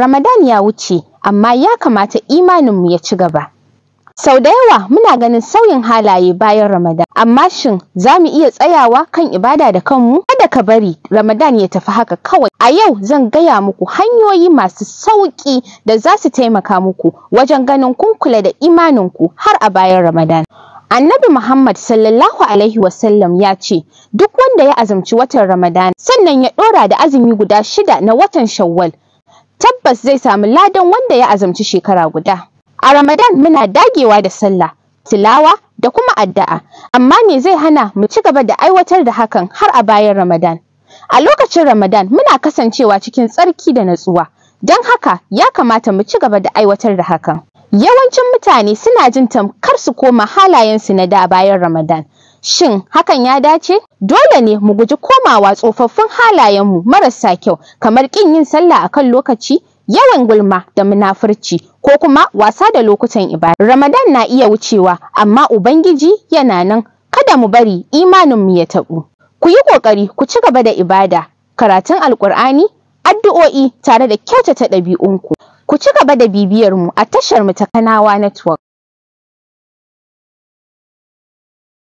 Ramadan ya wuce, amma ya kamata imaninmu ya ci gaba. Sau da yawa muna ganin sauyin halaye bayan Ramadan, amma shin za mu iya tsayawa kan ibada da kanmu? Kada ka bari Ramadan ya tafi haka kawai. A yau zan gaya muku hanyoyi masu sauƙi da za su taimaka muku wajen ganin kun kula da imaninku har a bayan Ramadan. Annabi Muhammad sallallahu alaihi wasallam ya ce, duk wanda ya azumci watan Ramadan sannan ya ɗora da azumi guda 6 na watan Shawwal, tabbas zai samu ladan wanda ya azumci shekara guda. A Ramadan muna dagewa da sallah, tilawa da kuma addu'a, amma me zai hana mu ci gaba da aiwatar da hakan har a bayan Ramadan? A lokacin Ramadan muna kasancewa cikin tsarki da natsuwa, don haka ya kamata mu ci gaba da aiwatar da hakan. Yawancin mutane suna jin tamkar su koma halayensu na da bayan Ramadan. Shin hakan ya dace? Dole ne mu guji komawa tsofaffin halayenmu marasa kyau, kamar ƙin yin sallah akan lokaci, yawan gulma da munafurci, ko kuma wasa da lokutan ibada. Ramadan na iya wucewa, amma Ubangiji yana nan. Kada mu bari imaninmu ya taɓu. Ku yi ƙoƙari ku ci gaba da ibada, karatun Alƙur'ani, addu'o'i tare da kyautata ɗabi'unku. Ku ci gaba da bibiyar mu a tashar mu ta Kanawa Network.